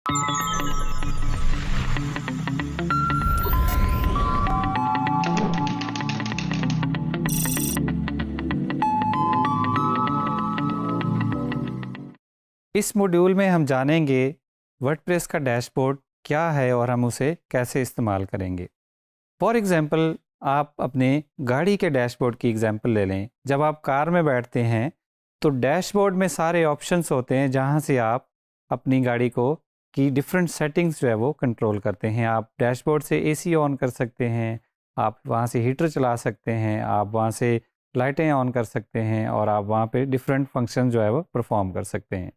इस मॉड्यूल में हम जानेंगे वर्डप्रेस का डैशबोर्ड क्या है और हम उसे कैसे इस्तेमाल करेंगे। फॉर एग्ज़ाम्पल, आप अपने गाड़ी के डैशबोर्ड की एग्ज़ाम्पल ले लें। जब आप कार में बैठते हैं तो डैशबोर्ड में सारे ऑप्शंस होते हैं जहां से आप अपनी गाड़ी को की डिफरेंट सेटिंग्स जो है वो कंट्रोल करते हैं। आप डैशबोर्ड से एसी ऑन कर सकते हैं, आप वहां से हीटर चला सकते हैं, आप वहां से लाइटें ऑन कर सकते हैं और आप वहां पे डिफरेंट फंक्शन जो है वो परफॉर्म कर सकते हैं।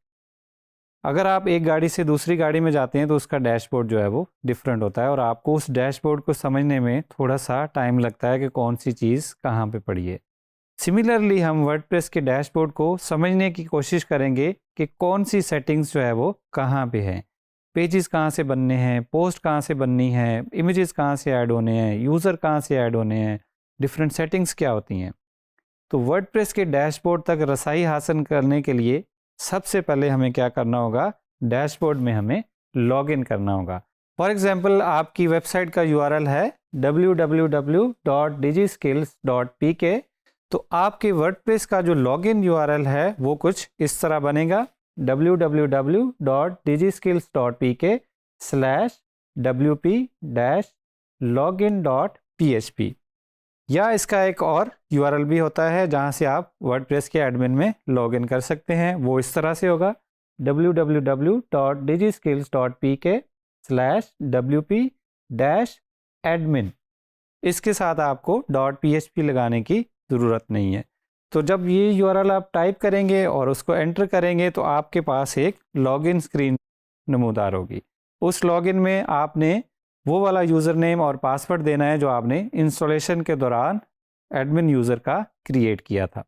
अगर आप एक गाड़ी से दूसरी गाड़ी में जाते हैं तो उसका डैशबोर्ड जो है वो डिफरेंट होता है और आपको उस डैशबोर्ड को समझने में थोड़ा सा टाइम लगता है कि कौन सी चीज़ कहाँ पे पड़ी है। सिमिलरली हम वर्डप्रेस के डैशबोर्ड को समझने की कोशिश करेंगे कि कौन सी सेटिंग्स जो है वो कहाँ पे हैं, पेजेस कहाँ से बनने हैं, पोस्ट कहाँ से बननी है, इमेजेस कहाँ से ऐड होने हैं, यूज़र कहाँ से ऐड होने हैं, डिफरेंट सेटिंग्स क्या होती हैं। तो वर्डप्रेस के डैशबोर्ड तक रसाई हासिल करने के लिए सबसे पहले हमें क्या करना होगा, डैशबोर्ड में हमें लॉगिन करना होगा। फॉर एग्जांपल, आपकी वेबसाइट का यूआरएल है www.digiskills.pk। तो आपके वर्डप्रेस का जो लॉगिन यूआरएल है वो कुछ इस तरह बनेगा www.digiskills.pk/wp-login.php। या इसका एक और यूआरएल भी होता है जहां से आप वर्डप्रेस के एडमिन में लॉगिन कर सकते हैं। वो इस तरह से होगा www.digiskills.pk/wp-admin। इसके साथ आपको .php लगाने की ज़रूरत नहीं है। तो जब ये यूआरएल आप टाइप करेंगे और उसको एंटर करेंगे तो आपके पास एक लॉगिन स्क्रीन नमूदार होगी। उस लॉगिन में आपने वो वाला यूज़र नेम और पासवर्ड देना है जो आपने इंस्टॉलेशन के दौरान एडमिन यूज़र का क्रिएट किया था।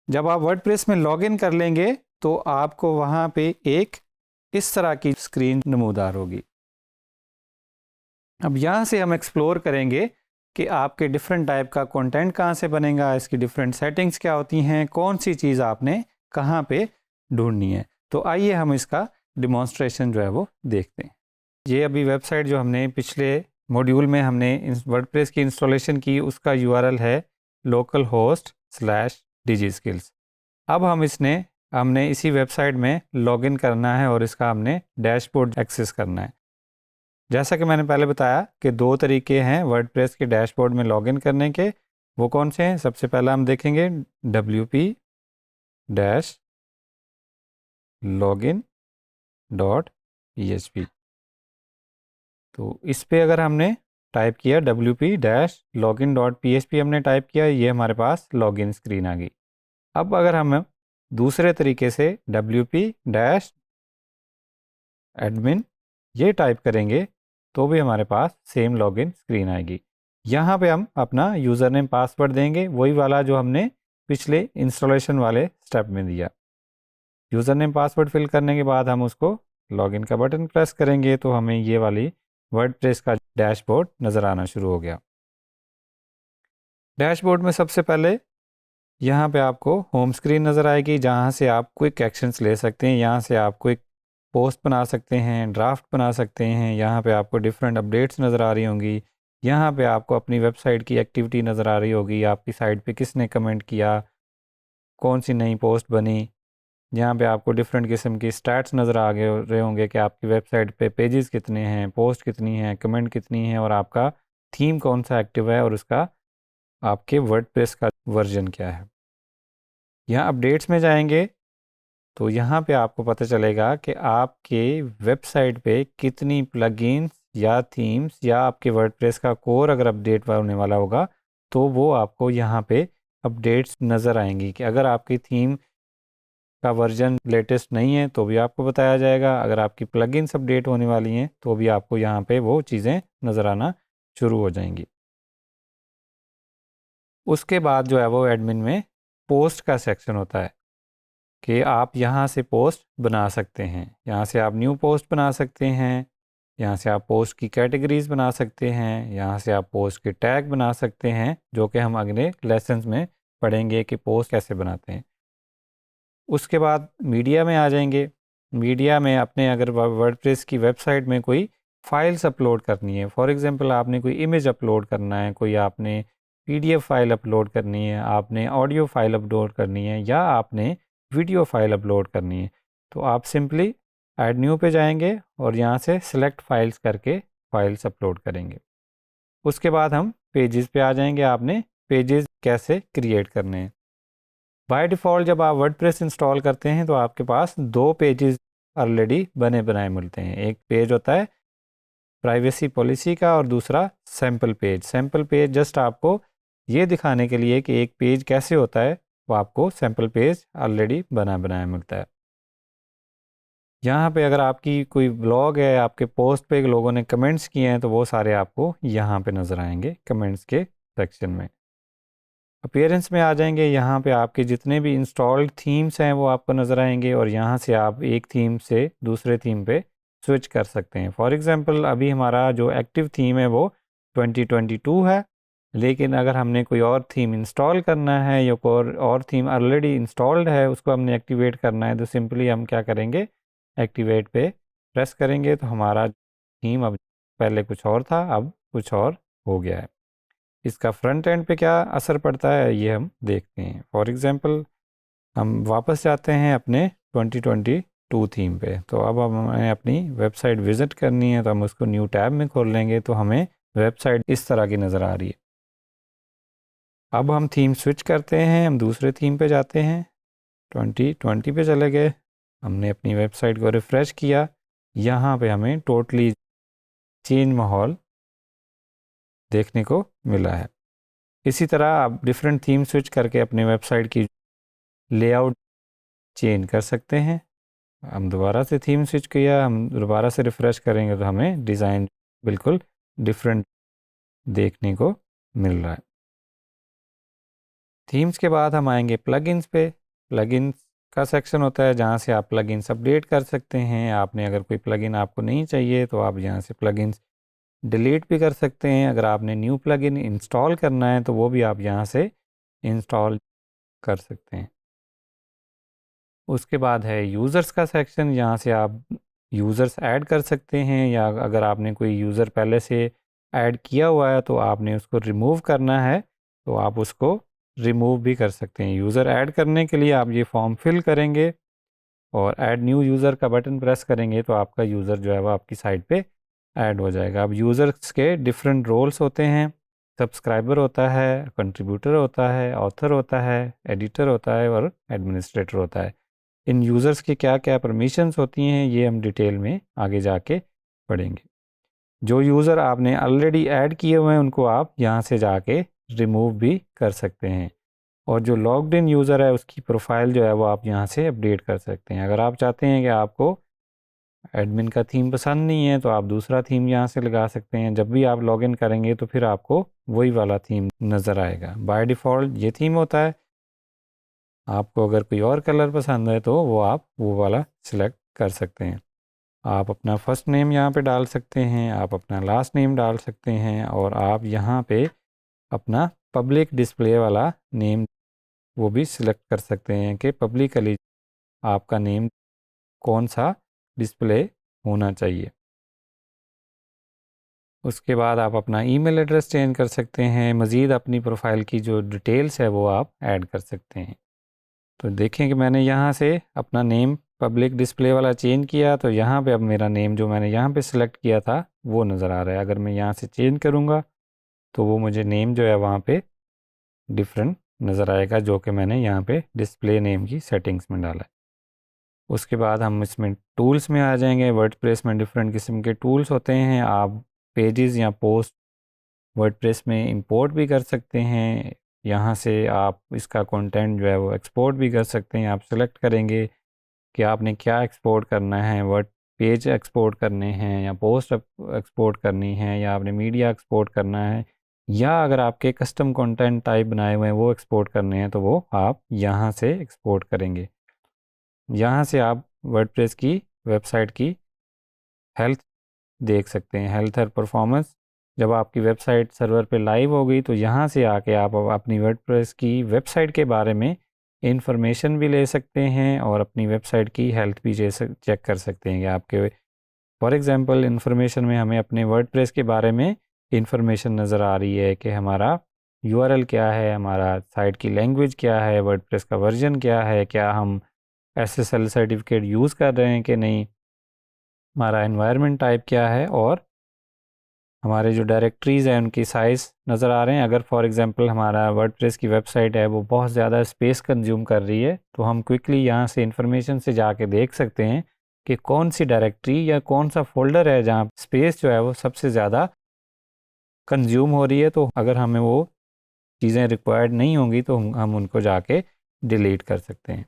जब आप वर्डप्रेस में लॉगिन कर लेंगे तो आपको वहाँ पे एक इस तरह की स्क्रीन नमूदार होगी। अब यहाँ से हम एक्सप्लोर करेंगे कि आपके डिफरेंट टाइप का कंटेंट कहाँ से बनेगा, इसकी डिफरेंट सेटिंग्स क्या होती हैं, कौन सी चीज़ आपने कहाँ पे ढूंढनी है। तो आइए हम इसका डिमॉन्स्ट्रेशन जो है वो देखते हैं। ये अभी वेबसाइट जो हमने पिछले मॉड्यूल में हमने वर्डप्रेस की इंस्टॉलेशन की उसका यूआरएल है localhost/digiskills। अब हमने इसी वेबसाइट में लॉगिन करना है और इसका हमने डैशबोर्ड एक्सेस करना है। जैसा कि मैंने पहले बताया कि दो तरीके हैं वर्डप्रेस के डैशबोर्ड में लॉगिन करने के। वो कौन से हैं? सबसे पहला हम देखेंगे wp-login.php। तो इस पे अगर हमने टाइप किया wp-login.php हमने टाइप किया, ये हमारे पास लॉगिन स्क्रीन आ गई। अब अगर हम दूसरे तरीके से wp-admin ये टाइप करेंगे तो भी हमारे पास सेम लॉगिन स्क्रीन आएगी। यहाँ पे हम अपना यूज़र नेम पासवर्ड देंगे, वही वाला जो हमने पिछले इंस्टॉलेशन वाले स्टेप में दिया। यूज़र नेम पासवर्ड फिल करने के बाद हम उसको लॉगिन का बटन प्रेस करेंगे तो हमें ये वाली वर्डप्रेस का डैशबोर्ड नज़र आना शुरू हो गया। डैशबोर्ड में सबसे पहले यहाँ पे आपको होम स्क्रीन नज़र आएगी जहाँ से आप क्विक एक्शंस ले सकते हैं। यहाँ से आप क्विक पोस्ट बना सकते हैं, ड्राफ्ट बना सकते हैं। यहाँ पे आपको डिफरेंट अपडेट्स नज़र आ रही होंगी। यहाँ पे आपको अपनी वेबसाइट की एक्टिविटी नज़र आ रही होगी, आपकी साइट पे किसने कमेंट किया, कौन सी नई पोस्ट बनी। यहाँ पे आपको डिफरेंट किस्म की स्टैट्स नज़र आ गए रहे होंगे कि आपकी वेबसाइट पे पेजेस कितने हैं, पोस्ट कितनी हैं, कमेंट कितनी हैं और आपका थीम कौन सा एक्टिव है और उसका आपके वर्डप्रेस का वर्जन क्या है। यहाँ अपडेट्स में जाएंगे तो यहाँ पे आपको पता चलेगा कि आपके वेबसाइट पे कितनी प्लगइन्स या थीम्स या आपके वर्डप्रेस का कोर अगर अपडेट होने वाला होगा तो वो आपको यहाँ पे अपडेट्स नज़र आएंगी कि अगर आपकी थीम का वर्जन लेटेस्ट नहीं है तो भी आपको बताया जाएगा, अगर आपकी प्लगइन्स अपडेट होने वाली हैं तो भी आपको यहाँ पे वो चीज़ें नज़र आना शुरू हो जाएंगी। उसके बाद जो है वो एडमिन में पोस्ट का सेक्शन होता है कि आप यहाँ से पोस्ट बना सकते हैं। यहाँ से आप न्यू पोस्ट बना सकते हैं, यहाँ से आप पोस्ट की कैटेगरीज बना सकते हैं, यहाँ से आप पोस्ट के टैग बना सकते हैं, जो कि हम अगले लेसन्स में पढ़ेंगे कि पोस्ट कैसे बनाते हैं। उसके बाद मीडिया में आ जाएंगे। मीडिया में अपने अगर वर्डप्रेस की वेबसाइट में कोई फाइल्स अपलोड करनी है, फॉर एग्जांपल आपने कोई इमेज अपलोड करना है, कोई आपने पीडीएफ फाइल अपलोड करनी है, आपने ऑडियो फाइल अपलोड करनी है, या आपने वीडियो फाइल अपलोड करनी है, तो आप सिंपली ऐड न्यू पे जाएंगे और यहाँ से सिलेक्ट फाइल्स करके फाइल्स अपलोड करेंगे। उसके बाद हम पेजेस पे आ जाएंगे। आपने पेजेस कैसे क्रिएट करने हैं। बाय डिफ़ॉल्ट जब आप वर्डप्रेस इंस्टॉल करते हैं तो आपके पास दो पेजेस ऑलरेडी बने बनाए मिलते हैं। एक पेज होता है प्राइवेसी पॉलिसी का और दूसरा sample page. Sample page just आपको ये दिखाने के लिए कि एक पेज कैसे होता है, वो आपको सैम्पल पेज ऑलरेडी बना बनाया मिलता है। यहाँ पे अगर आपकी कोई ब्लॉग है, आपके पोस्ट पे लोगों ने कमेंट्स किए हैं, तो वो सारे आपको यहाँ पे नज़र आएंगे कमेंट्स के सेक्शन में। अपीयरेंस में आ जाएंगे, यहाँ पे आपके जितने भी इंस्टॉल्ड थीम्स हैं वो आपको नज़र आएंगे और यहाँ से आप एक थीम से दूसरे थीम पे स्विच कर सकते हैं। फॉर एग्जांपल अभी हमारा जो एक्टिव थीम है वो 2022 है, लेकिन अगर हमने कोई और थीम इंस्टॉल करना है या कोई और थीम ऑलरेडी इंस्टॉल्ड है उसको हमने एक्टिवेट करना है, तो सिंपली हम क्या करेंगे, एक्टिवेट पे प्रेस करेंगे तो हमारा थीम अब पहले कुछ और था, अब कुछ और हो गया है। इसका फ्रंट एंड पे क्या असर पड़ता है ये हम देखते हैं। फॉर एग्जांपल हम वापस जाते हैं अपने 2022 थीम पे, तो अब हमें अपनी वेबसाइट विज़िट करनी है, तो हम उसको न्यू टैब में खोल लेंगे तो हमें वेबसाइट इस तरह की नज़र आ रही है। अब हम थीम स्विच करते हैं, हम दूसरे थीम पे जाते हैं, 2020 पे चले गए, हमने अपनी वेबसाइट को रिफ़्रेश किया, यहाँ पे हमें टोटली चेंज माहौल देखने को मिला है। इसी तरह आप डिफरेंट थीम स्विच करके अपने वेबसाइट की लेआउट चेंज कर सकते हैं। हम दोबारा से थीम स्विच किया, हम दोबारा से रिफ़्रेश करेंगे तो हमें डिज़ाइन बिल्कुल डिफरेंट देखने को मिल रहा है। थीम्स के बाद हम आएंगे प्लगइन्स पे। प्लगइन्स का सेक्शन होता है जहाँ से आप प्लगइन्स अपडेट कर सकते हैं। आपने अगर कोई प्लगइन आपको नहीं चाहिए तो आप यहाँ से प्लगइन्स डिलीट भी कर सकते हैं। अगर आपने न्यू प्लगइन इंस्टॉल करना है तो वो भी आप यहाँ से इंस्टॉल कर सकते हैं। उसके बाद है यूज़र्स का सेक्शन, यहाँ से आप यूज़र्स ऐड कर सकते हैं, या अगर आपने कोई यूज़र पहले से ऐड किया हुआ है तो आपने उसको रिमूव करना है तो आप उसको रिमूव भी कर सकते हैं। यूज़र ऐड करने के लिए आप ये फॉर्म फिल करेंगे और ऐड न्यू यूज़र का बटन प्रेस करेंगे तो आपका यूज़र जो है वो आपकी साइट पे ऐड हो जाएगा। अब यूज़र्स के डिफरेंट रोल्स होते हैं, सब्सक्राइबर होता है, कंट्रीब्यूटर होता है, ऑथर होता है, एडिटर होता है और एडमिनिस्ट्रेटर होता है। इन यूज़र्स की क्या क्या परमिशंस होती हैं ये हम डिटेल में आगे जाके पढ़ेंगे। जो यूज़र आपने ऑलरेडी ऐड किए हुए हैं उनको आप यहाँ से जाके रिमूव भी कर सकते हैं, और जो लॉग्ड इन यूज़र है उसकी प्रोफाइल जो है वो आप यहाँ से अपडेट कर सकते हैं। अगर आप चाहते हैं कि आपको एडमिन का थीम पसंद नहीं है तो आप दूसरा थीम यहाँ से लगा सकते हैं। जब भी आप लॉगिन करेंगे तो फिर आपको वही वाला थीम नज़र आएगा। बाय डिफ़ॉल्ट ये थीम होता है। आपको अगर कोई और कलर पसंद है तो वो आप वो वाला सिलेक्ट कर सकते हैं। आप अपना फर्स्ट नेम यहाँ पे डाल सकते हैं, आप अपना लास्ट नेम डाल सकते हैं, और आप यहाँ पे अपना पब्लिक डिस्प्ले वाला नेम वो भी सिलेक्ट कर सकते हैं कि पब्लिकली आपका नेम कौन सा डिस्प्ले होना चाहिए। उसके बाद आप अपना ईमेल एड्रेस चेंज कर सकते हैं। मज़ीद अपनी प्रोफाइल की जो डिटेल्स है वो आप ऐड कर सकते हैं। तो देखें कि मैंने यहाँ से अपना नेम पब्लिक डिस्प्ले वाला चेंज किया, तो यहाँ पे अब मेरा नेम जो मैंने यहाँ पे सिलेक्ट किया था वो नज़र आ रहा है। अगर मैं यहाँ से चेंज करूँगा तो वो मुझे नेम जो है वहाँ पे डिफरेंट नज़र आएगा, जो कि मैंने यहाँ पे डिस्प्ले नेम की सेटिंग्स में डाला है। उसके बाद हम इसमें टूल्स में आ जाएंगे। वर्डप्रेस में डिफरेंट किस्म के टूल्स होते हैं। आप पेजेस या पोस्ट वर्डप्रेस में इंपोर्ट भी कर सकते हैं। यहाँ से आप इसका कंटेंट जो है वो एक्सपोर्ट भी कर सकते हैं। आप सेलेक्ट करेंगे कि आपने क्या एक्सपोर्ट करना है, वर्ड पेज एक्सपोर्ट करने हैं या पोस्ट एक्सपोर्ट करनी है, या आपने मीडिया एक्सपोर्ट करना है, या अगर आपके कस्टम कंटेंट टाइप बनाए हुए हैं वो एक्सपोर्ट करने हैं तो वो आप यहाँ से एक्सपोर्ट करेंगे। यहाँ से आप वर्डप्रेस की वेबसाइट की हेल्थ देख सकते हैं, हेल्थ और परफॉर्मेंस। जब आपकी वेबसाइट सर्वर पे लाइव हो गई तो यहाँ से आके आप अपनी वर्डप्रेस की वेबसाइट के बारे में इंफॉर्मेशन भी ले सकते हैं और अपनी वेबसाइट की हेल्थ भी चेक कर सकते हैं कि आपके फॉर एग्ज़ाम्पल इंफॉर्मेशन में हमें अपने वर्डप्रेस के बारे में इंफॉर्मेशन नज़र आ रही है कि हमारा यूआरएल क्या है, हमारा साइट की लैंग्वेज क्या है, वर्डप्रेस का वर्जन क्या है, क्या हम एसएसएल सर्टिफिकेट यूज़ कर रहे हैं कि नहीं, हमारा एनवायरनमेंट टाइप क्या है और हमारे जो डायरेक्टरीज़ हैं उनकी साइज़ नज़र आ रहे हैं। अगर फॉर एग्ज़ाम्पल हमारा वर्डप्रेस की वेबसाइट है वो बहुत ज़्यादा स्पेस कंज्यूम कर रही है तो हम क्विकली यहाँ से इंफॉर्मेशन से जाके देख सकते हैं कि कौन सी डायरेक्टरी या कौन सा फोल्डर है जहाँ स्पेस जो है वो सबसे ज़्यादा कंज्यूम हो रही है। तो अगर हमें वो चीज़ें रिक्वायर्ड नहीं होंगी तो हम उनको जाके डिलीट कर सकते हैं।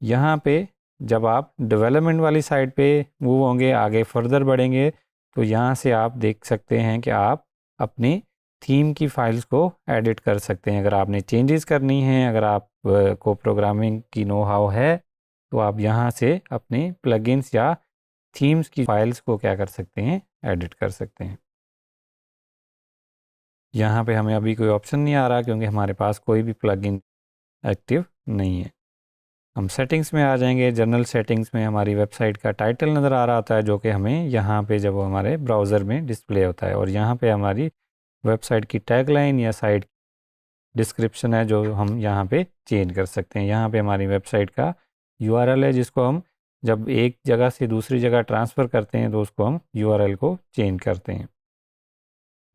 यहाँ पे जब आप डेवलपमेंट वाली साइड पे मूव होंगे, आगे फर्दर बढ़ेंगे, तो यहाँ से आप देख सकते हैं कि आप अपनी थीम की फाइल्स को एडिट कर सकते हैं। अगर आपने चेंजेस करनी हैं, अगर आप को प्रोग्रामिंग की नो हाउ है तो आप यहाँ से अपने प्लगइन्स या थीम्स की फाइल्स को क्या कर सकते हैं, एडिट कर सकते हैं। यहाँ पे हमें अभी कोई ऑप्शन नहीं आ रहा क्योंकि हमारे पास कोई भी प्लगइन एक्टिव नहीं है। हम सेटिंग्स में आ जाएंगे। जनरल सेटिंग्स में हमारी वेबसाइट का टाइटल नज़र आ रहा होता है जो कि हमें यहाँ पे जब हमारे ब्राउज़र में डिस्प्ले होता है, और यहाँ पे हमारी वेबसाइट की टैगलाइन या साइट डिस्क्रिप्शन है जो हम यहाँ पे चेंज कर सकते हैं। यहाँ पे हमारी वेबसाइट का यूआरएल है जिसको हम जब एक जगह से दूसरी जगह ट्रांसफ़र करते हैं तो उसको हम यूआरएल को चेंज करते हैं।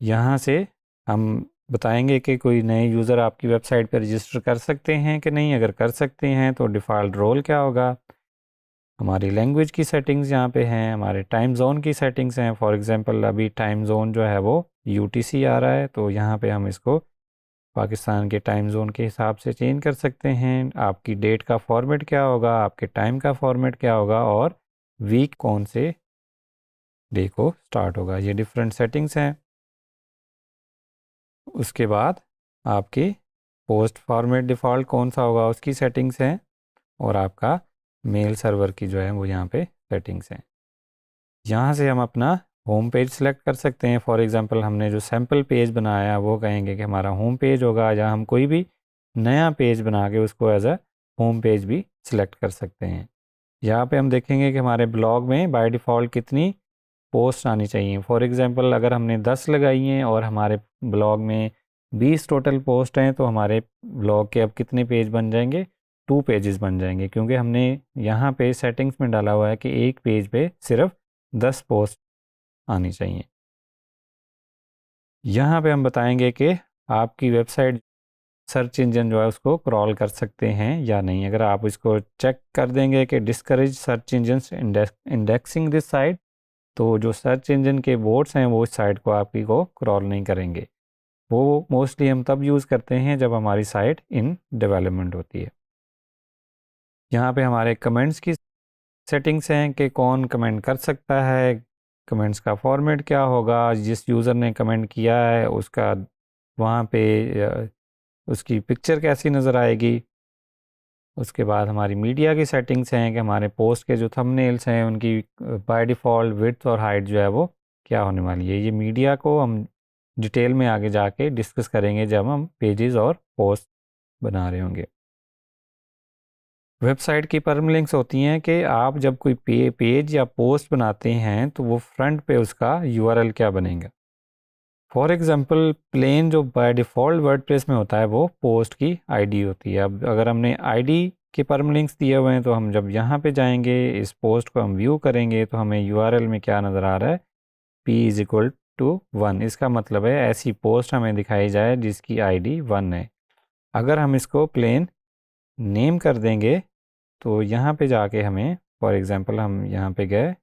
यहाँ से हम बताएंगे कि कोई नए यूज़र आपकी वेबसाइट पर रजिस्टर कर सकते हैं कि नहीं। अगर कर सकते हैं तो डिफ़ॉल्ट रोल क्या होगा। हमारी लैंग्वेज की सेटिंग्स यहाँ पे हैं, हमारे टाइम जोन की सेटिंग्स हैं। फॉर एग्जांपल अभी टाइम जोन जो है वो यूटीसी आ रहा है तो यहाँ पे हम इसको पाकिस्तान के टाइम जोन के हिसाब से चेंज कर सकते हैं। आपकी डेट का फॉर्मेट क्या होगा, आपके टाइम का फॉर्मेट क्या होगा और वीक कौन से डे को स्टार्ट होगा, ये डिफरेंट सेटिंग्स हैं। उसके बाद आपकी पोस्ट फॉर्मेट डिफ़ॉल्ट कौन सा होगा उसकी सेटिंग्स हैं, और आपका मेल सर्वर की जो है वो यहाँ पे सेटिंग्स हैं। यहाँ से हम अपना होम पेज सेलेक्ट कर सकते हैं। फॉर एग्जांपल हमने जो सैम्पल पेज बनाया वो कहेंगे कि हमारा होम पेज होगा, या हम कोई भी नया पेज बना के उसको एज अ होम पेज भी सिलेक्ट कर सकते हैं। यहाँ पे हम देखेंगे कि हमारे ब्लॉग में बाय डिफ़ॉल्ट कितनी पोस्ट आनी चाहिए। फॉर एग्जांपल अगर हमने 10 लगाई हैं और हमारे ब्लॉग में 20 टोटल पोस्ट हैं तो हमारे ब्लॉग के अब कितने पेज बन जाएंगे, 2 पेजेस बन जाएंगे, क्योंकि हमने यहाँ पे सेटिंग्स में डाला हुआ है कि एक पेज पे सिर्फ 10 पोस्ट आनी चाहिए। यहाँ पे हम बताएंगे कि आपकी वेबसाइट सर्च इंजन जो है उसको क्रॉल कर सकते हैं या नहीं। अगर आप इसको चेक कर देंगे कि discourage search engine indexing this site, तो जो सर्च इंजन के बोर्ड्स हैं वो इस साइट को आपकी को क्रॉल नहीं करेंगे। वो मोस्टली हम तब यूज़ करते हैं जब हमारी साइट इन डेवलपमेंट होती है। यहाँ पे हमारे कमेंट्स की सेटिंग्स हैं कि कौन कमेंट कर सकता है, कमेंट्स का फॉर्मेट क्या होगा, जिस यूज़र ने कमेंट किया है उसका वहाँ पे उसकी पिक्चर कैसी नज़र आएगी। उसके बाद हमारी मीडिया की सेटिंग्स हैं कि हमारे पोस्ट के जो थंबनेल्स हैं उनकी बाय डिफ़ॉल्ट विड्थ और हाइट जो है वो क्या होने वाली है। ये मीडिया को हम डिटेल में आगे जाके डिस्कस करेंगे जब हम पेजेस और पोस्ट बना रहे होंगे। वेबसाइट की परमलिंक्स होती हैं कि आप जब कोई पेज या पोस्ट बनाते हैं तो वो फ्रंट पे उसका यूआरएल क्या बनेगा। फॉर एग्जांपल प्लेन जो बाय डिफ़ॉल्ट वर्डप्रेस में होता है वो पोस्ट की आईडी होती है। अब अगर हमने आईडी के परमलिंक्स दिए हुए हैं तो हम जब यहाँ पे जाएंगे इस पोस्ट को हम व्यू करेंगे तो हमें यूआरएल में क्या नज़र आ रहा है, p=1। इसका मतलब है ऐसी पोस्ट हमें दिखाई जाए जिसकी आईडी 1 है। अगर हम इसको प्लेन नेम कर देंगे तो यहाँ पे जाके हमें फॉर एग्जांपल हम यहाँ पे गए,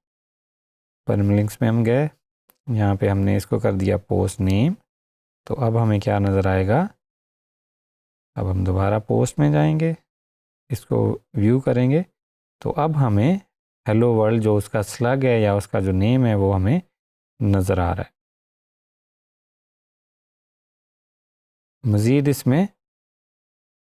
परमलिंक्स में हम गए, यहाँ पे हमने इसको कर दिया पोस्ट नेम, तो अब हमें क्या नज़र आएगा। अब हम दोबारा पोस्ट में जाएंगे, इसको व्यू करेंगे, तो अब हमें हेलो वर्ल्ड जो उसका स्लग है या उसका जो नेम है वो हमें नज़र आ रहा है। मज़ीद इसमें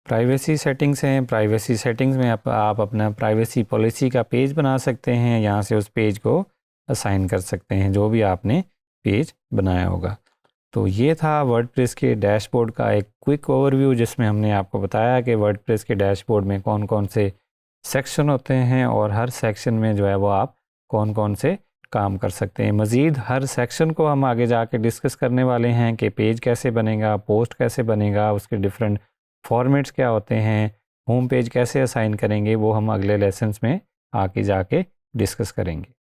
प्राइवेसी सेटिंग्स हैं। प्राइवेसी सेटिंग्स में आप अपना प्राइवेसी पॉलिसी का पेज बना सकते हैं। यहाँ से उस पेज को असाइन कर सकते हैं जो भी आपने पेज बनाया होगा। तो ये था वर्डप्रेस के डैशबोर्ड का एक क्विक ओवरव्यू, जिसमें हमने आपको बताया कि वर्डप्रेस के डैशबोर्ड में कौन कौन से सेक्शन होते हैं और हर सेक्शन में जो है वो आप कौन कौन से काम कर सकते हैं। मज़ीद हर सेक्शन को हम आगे जाके डिस्कस करने वाले हैं कि पेज कैसे बनेगा, पोस्ट कैसे बनेगा, उसके डिफरेंट फॉर्मेट्स क्या होते हैं, होम पेज कैसे असाइन करेंगे, वो हम अगले लेसन्स में आगे जाके डिस्कस करेंगे।